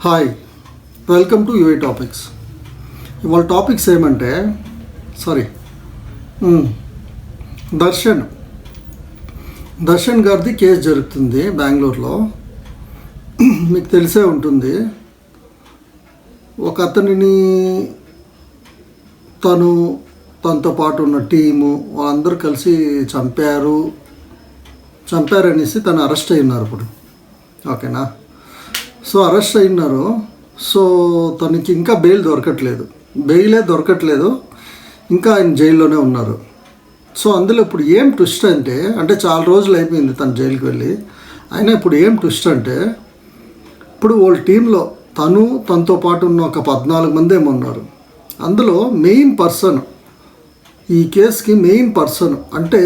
Hi, welcome to UA topics. ఇవాళ topics ఏమంటే దర్శన్ గారిది కేసు జరుగుతుంది బెంగళూరులో. మీకు తెలిసే ఉంటుంది, ఒక అతనిని తనతో పాటు ఉన్న టీము వాళ్ళందరూ కలిసి చంపారనేసి తను అరెస్ట్ అయినారు ఇప్పుడు. ఓకేనా? సో అరెస్ట్ అయినారు. సో తనకి ఇంకా బెయిలే దొరకట్లేదు, ఇంకా ఆయన జైల్లోనే ఉన్నారు. సో అందులో ఇప్పుడు ఏం ట్విస్ట్ అంటే చాలా రోజులు అయిపోయింది తను జైలుకి వెళ్ళి. అయినా ఇప్పుడు ఏం ట్విస్ట్ అంటే, ఇప్పుడు వాళ్ళ టీంలో తనతో పాటు ఉన్న ఒక 14 మంది ఏమో ఉన్నారు. అందులో మెయిన్ పర్సన్, ఈ కేసుకి మెయిన్ పర్సన్ అంటే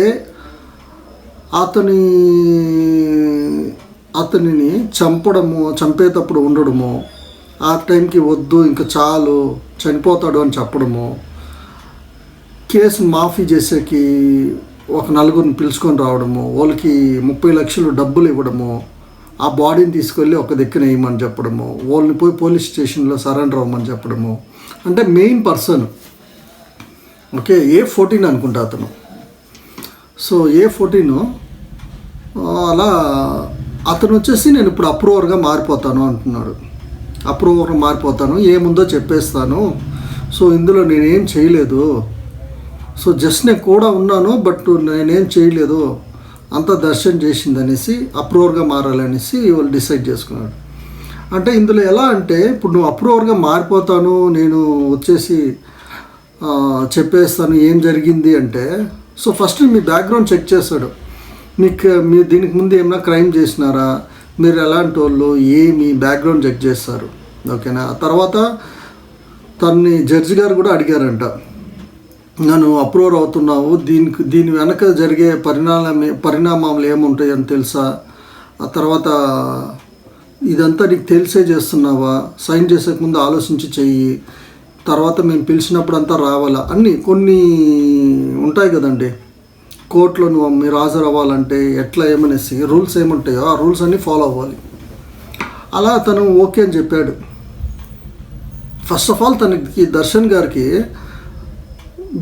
అతనిని చంపేటప్పుడు ఉండడము, ఆ టైంకి వద్దు ఇంకా చాలు చనిపోతాడు అని చెప్పడము, కేసు మాఫీ చేసేకి ఒక 4 పిలుచుకొని రావడము, వాళ్ళకి 30 లక్షలు డబ్బులు ఇవ్వడము, ఆ బాడీని తీసుకెళ్ళి ఒక దిక్కున వేయమని చెప్పడము, వాళ్ళని పోయి పోలీస్ స్టేషన్లో సరెండర్ అవ్వమని చెప్పడము. అంటే మెయిన్ పర్సన్ ఓకే, A14 అనుకుంటా అతను. సో A14 అలా అతను వచ్చేసి నేను ఇప్పుడు అప్రూవర్గా మారిపోతాను అంటున్నాడు. ఏముందో చెప్పేస్తాను. సో ఇందులో నేనేం చేయలేదు, సో జస్ట్ నేను కూడా ఉన్నాను, బట్ నేనేం చేయలేదు, అంతా దర్శన్ చేసింది అనేసి అప్రూవర్గా మారాలనేసి వాళ్ళు డిసైడ్ చేసుకున్నాడు. అంటే ఇందులో ఎలా అంటే, ఇప్పుడు నువ్వు అప్రూవర్గా మారిపోతాను, నేను వచ్చేసి చెప్పేస్తాను ఏం జరిగింది అంటే, సో ఫస్ట్ మీ బ్యాక్గ్రౌండ్ చెక్ చేస్తాడు. మీరు దీనికి ముందు ఏమైనా క్రైమ్ చేసినారా, మీరు ఎలాంటి వాళ్ళు, మీ బ్యాక్గ్రౌండ్ చెక్ చేస్తారు. ఓకేనా? తర్వాత తన్ని జడ్జి గారు కూడా అడిగారంట, నన్ను అప్రూవర్ అవుతున్నావు, దీని వెనక జరిగే పరిణామాలు ఏముంటాయని తెలుసా, ఆ తర్వాత ఇదంతా నీకు తెలిసే చేస్తున్నావా, సైన్ చేసే ముందు ఆలోచించి చెయ్యి, తర్వాత మేము పిలిచినప్పుడు అంతా రావాలా, అన్నీ కొన్ని ఉంటాయి కదండి కోర్టులో. మీరు హాజరు అవ్వాలంటే ఎట్లా ఏమనేసి రూల్స్ ఏముంటాయో ఆ రూల్స్ అన్నీ ఫాలో అవ్వాలి. అలా తను ఓకే అని చెప్పాడు. ఫస్ట్ ఆఫ్ ఆల్ తనకి దర్శన్ గారికి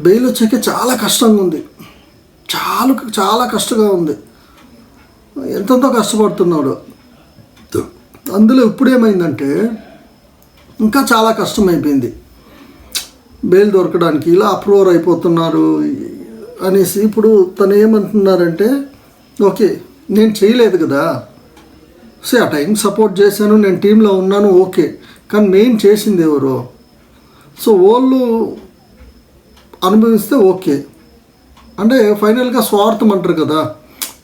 బెయిల్ వచ్చాక చాలా కష్టంగా ఉంది, చాలా కష్టంగా ఉంది, ఎంతెంతో కష్టపడుతున్నాడు. అందులో ఇప్పుడు ఏమైందంటే ఇంకా చాలా కష్టమైపోయింది బెయిల్ దొరకడానికి. ఇలా అప్రూవర్ అయిపోతున్నారు అనేసి ఇప్పుడు తను ఏమంటున్నారంటే, ఓకే నేను చేయలేదు కదా, ఆ టైం సపోర్ట్ చేశాను, నేను టీంలో ఉన్నాను, ఓకే, కానీ మెయిన్ చేసింది ఎవరు, సో వాళ్ళు అనుభవిస్తే ఓకే. అంటే ఫైనల్గా స్వార్థం అంటారు కదా,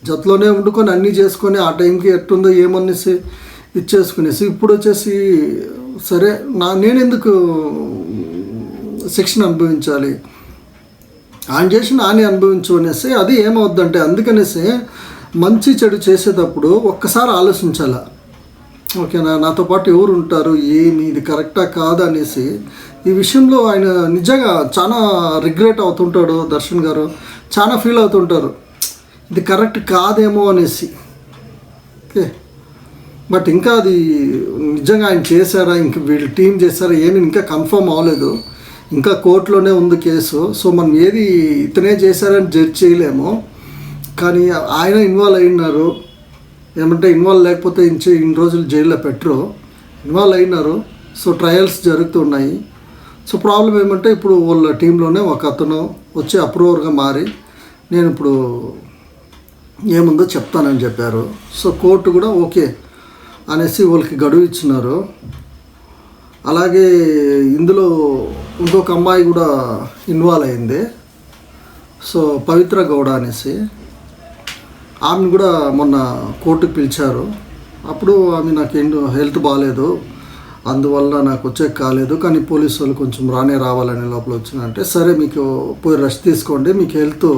జతలోనే వండుకొని అన్నీ చేసుకొని ఆ టైంకి ఎట్టుందో ఏమనేసి ఇచ్చేసుకునేసి ఇప్పుడు వచ్చేసి సరే నేను ఎందుకు శిక్షణ అనుభవించాలి, ఆయన చేసిన ఆయనే అనుభవించు అనేసి. అది ఏమవుద్దంటే, అందుకనేసి మంచి చెడు చేసేటప్పుడు ఒక్కసారి ఆలోచించాల. ఓకేనా? నాతో పాటు ఎవరు ఉంటారు, ఇది కరెక్టా కాదా అనేసి. ఈ విషయంలో ఆయన నిజంగా చాలా రిగ్రెట్ అవుతుంటాడు. దర్శన్ గారు చాలా ఫీల్ అవుతుంటారు, ఇది కరెక్ట్ కాదేమో అనేసి. ఓకే, బట్ ఇంకా అది నిజంగా ఆయన చేశారా, ఇంక వీళ్ళు టీం చేశారా ఏమి ఇంకా కన్ఫర్మ్ అవ్వలేదు, ఇంకా కోర్టులోనే ఉంది కేసు. సో మనం ఏది ఇతనే చేశారని జడ్జ్ చేయలేము, కానీ ఆయన ఇన్వాల్వ్ అయినారు. ఏమంటే ఇన్వాల్వ్ లేకపోతే ఇన్ని రోజులు జైల్లో పెట్టరు, ఇన్వాల్వ్ అయినారు. సో ట్రయల్స్ జరుగుతున్నాయి. సో ప్రాబ్లం ఏమంటే, ఇప్పుడు వాళ్ళ టీంలోనే ఒక అతను వచ్చి అప్రూవర్గా మారి నేను ఇప్పుడు ఏముందో చెప్తానని చెప్పారు. సో కోర్టు కూడా ఓకే అనేసి వాళ్ళకి గడువు ఇచ్చినారు. అలాగే ఇందులో ఇంకొక అమ్మాయి కూడా ఇన్వాల్వ్ అయింది. సో పవిత్ర గౌడ అనేసి, ఆమెను కూడా మొన్న కోర్టుకు పిలిచారు. అప్పుడు ఆమె నాకు హెల్త్ బాగాలేదు, అందువల్ల నాకు వచ్చే కాలేదు, కానీ పోలీసు వాళ్ళు కొంచెం రావాలని లోపల వచ్చిందంటే, సరే మీకు పోయి రెస్ట్ తీసుకోండి, మీకు హెల్త్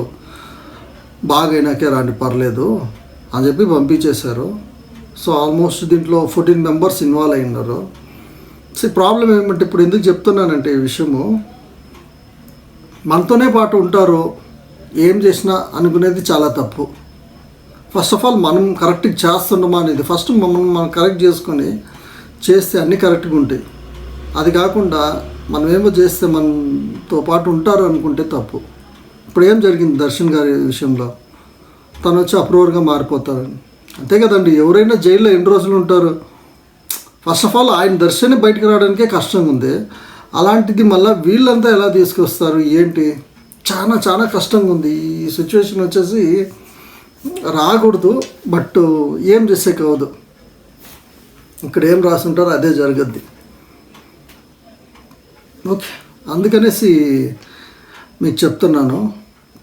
బాగైనాకే రాండి పర్లేదు అని చెప్పి పంపించేశారు. సో ఆల్మోస్ట్ దీంట్లో 14 మెంబర్స్ ఇన్వాల్వ్ అయినారు. సో ప్రాబ్లం ఏమంటే, ఇప్పుడు ఎందుకు చెప్తున్నానంటే ఈ విషయము, మనతోనే పాటు ఉంటారు, ఏం చేసినా అనుకునేది చాలా తప్పు. ఫస్ట్ ఆఫ్ ఆల్ మనం కరెక్ట్గా చేస్తున్నామా అనేది ఫస్ట్ మనం కరెక్ట్ చేసుకొని చేస్తే అన్నీ కరెక్ట్గా ఉంటాయి. అది కాకుండా మనం ఏమో చేస్తే మనతో పాటు ఉంటారు అనుకుంటే తప్పు. ఇప్పుడు ఏం జరిగింది దర్శన్ గారి విషయంలో, తను వచ్చి అప్రూవర్గా మారిపోతారని. అంతే కదండి, ఎవరైనా జైల్లో ఎన్ని రోజులు ఉంటారు? ఫస్ట్ ఆఫ్ ఆల్ ఆయన దర్శనం బయటకు రావడానికే కష్టంగా ఉంది, అలాంటిది మళ్ళీ వీళ్ళంతా ఎలా తీసుకొస్తారు ఏంటి? చాలా చాలా కష్టంగా ఉంది. ఈ సిచ్యువేషన్ వచ్చేసి రాకూడదు, బట్ ఏం చేసే కావదు. ఇక్కడ ఏం రాసుంటారో అదే జరగద్ది. ఓకే, అందుకనేసి మీకు చెప్తున్నాను,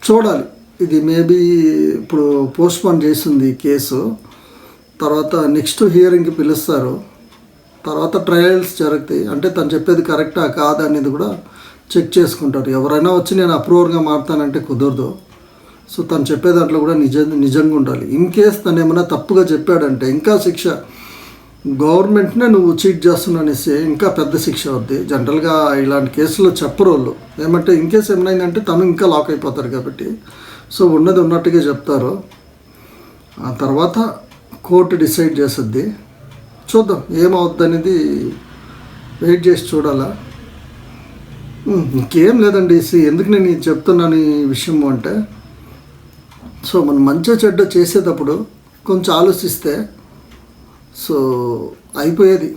చూడాలి. ఇది మేబీ ఇప్పుడు పోస్ట్పోన్ చేసింది కేసు, తర్వాత నెక్స్ట్ హియరింగ్కి పిలుస్తారు, తర్వాత ట్రయల్స్ జరుగుతాయి. అంటే తను చెప్పేది కరెక్టా కాదా అనేది కూడా చెక్ చేసుకుంటారు. ఎవరైనా వచ్చి నేను అప్రూవర్గా మారుతానంటే కుదరదు. సో తను చెప్పే దాంట్లో కూడా నిజంగా ఉండాలి. ఇన్ కేస్ తను ఏమైనా తప్పుగా చెప్పాడంటే ఇంకా శిక్ష, గవర్నమెంట్నే నువ్వు చీట్ చేస్తున్నావు అనేసి ఇంకా పెద్ద శిక్ష అవుద్ది. జనరల్గా ఇలాంటి కేసులో చెప్పరు వాళ్ళు, ఏమంటే ఇన్ కేసు ఏమైందంటే తను ఇంకా లాక్ అయిపోతారు కాబట్టి. సో ఉన్నది ఉన్నట్టుగా చెప్తారు, ఆ తర్వాత కోర్టు డిసైడ్ చేస్తుంది. చూద్దాం ఏమవుద్ది అనేది, వెయిట్ చేసి చూడాలా. ఇంకేం లేదండి. ఎందుకు నేను ఇది చెప్తున్నాను ఈ విషయం అంటే, సో మనం మంచిగా చెడ్డ చేసేటప్పుడు కొంచెం ఆలోచిస్తే సో అయిపోయేది.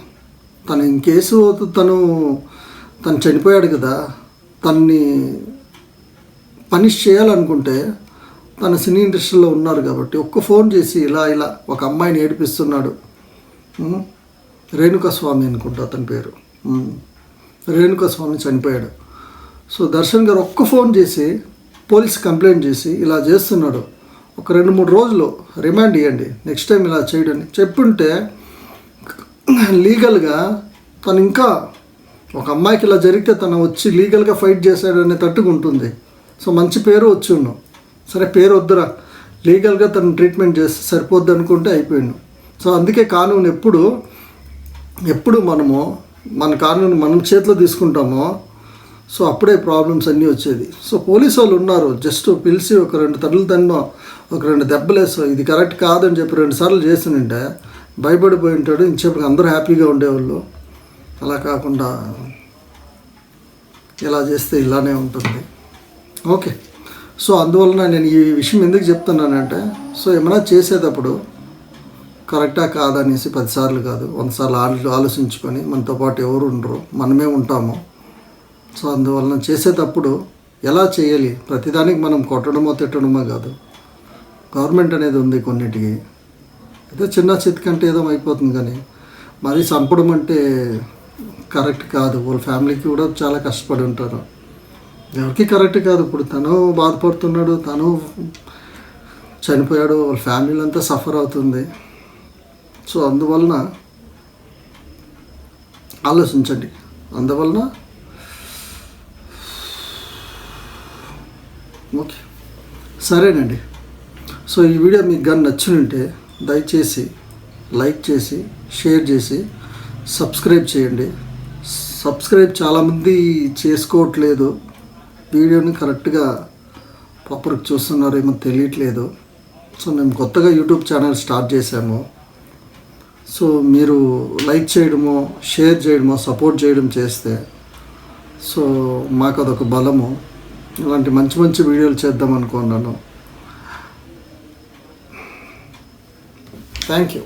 తను ఇన్ కేసు తను చనిపోయాడు కదా, తన్ని పనిష్ చేయాలనుకుంటే తన సినీ ఇండస్ట్రీలో ఉన్నారు కాబట్టి ఒక్క ఫోన్ చేసి ఇలా ఒక అమ్మాయిని ఏడిపిస్తున్నాడు, రేణుకాస్వామి అనుకుంటా అతని పేరు, రేణుకాస్వామి చనిపోయాడు. సో దర్శన్ గారు ఒక్క ఫోన్ చేసి పోలీస్ కంప్లైంట్ చేసి ఇలా చేస్తున్నాడు, ఒక 2-3 రోజులు రిమాండ్ ఇవ్వండి, నెక్స్ట్ టైం ఇలా చేయడని చెప్పుంటే లీగల్గా తను ఇంకా ఒక అమ్మాయికి ఇలా జరిగితే తను వచ్చి లీగల్గా ఫైట్ చేశాడనే తట్టుకుంటుంది. సో మంచి పేరు వచ్చి ఉన్నాం. సరే పేరు వద్దురా, లీగల్గా తను ట్రీట్మెంట్ చేస్తే సరిపోద్ది అనుకుంటే అయిపోయిండు. సో అందుకే కానూన్ ఎప్పుడు మనము మన కానూన్ మనం చేతిలో తీసుకుంటామో సో అప్పుడే ప్రాబ్లమ్స్ అన్నీ వచ్చేది. సో పోలీసు వాళ్ళు ఉన్నారు, జస్ట్ పిలిచి ఒక 2 తన్నులు తన్నో, ఒక 2 దెబ్బలేసో, ఇది కరెక్ట్ కాదని చెప్పి 2 సార్లు చేసినంటే భయపడిపోయి ఉంటాడు. ఇంచేపు అందరూ హ్యాపీగా ఉండేవాళ్ళు. అలా కాకుండా ఇలా చేస్తే ఇలానే ఉంటుంది. ఓకే, సో అందువలన నేను ఈ విషయం ఎందుకు చెప్తున్నానంటే, సో ఏమైనా చేసేటప్పుడు కరెక్టా కాదనేసి 10 సార్లు కాదు 100 సార్లు ఆలోచించుకొని, మనతో పాటు ఎవరు ఉండరు, మనమే ఉంటాము. సో అందువలన చేసేటప్పుడు ఎలా చేయాలి, ప్రతిదానికి మనం కొట్టడమో తిట్టడమో కాదు. గవర్నమెంట్ అనేది ఉంది కొన్నిటికి, ఏదో చిన్న చితికంటే ఏదో అయిపోతుంది, కానీ మరీ చంపడం అంటే కరెక్ట్ కాదు. వాళ్ళ ఫ్యామిలీకి కూడా చాలా కష్టపడి ఉంటారు, ఎవరికి కరెక్ట్ కాదు. ఇప్పుడు తను బాధపడుతున్నాడు, తను చనిపోయాడు, వాళ్ళ ఫ్యామిలీ అంతా సఫర్ అవుతుంది. సో అందువలన ఆలోచించండి. అందువలన ఓకే, సరేనండి. సో ఈ వీడియో మీకు కానీ నచ్చినుంటే దయచేసి లైక్ చేసి షేర్ చేసి సబ్స్క్రైబ్ చేయండి. సబ్స్క్రైబ్ చాలామంది చేసుకోవట్లేదు, వీడియోని కరెక్ట్గా ప్రాపర్గా చూస్తున్నారేమో తెలియట్లేదు. సో మేము కొత్తగా యూట్యూబ్ ఛానల్ స్టార్ట్ చేసాము. సో మీరు లైక్ చేయడమో షేర్ చేయడమో సపోర్ట్ చేయడం చేస్తే సో మాకు అదొక బలము. ఇలాంటి మంచి మంచి వీడియోలు చేద్దాం అనుకున్నాను. Thank you.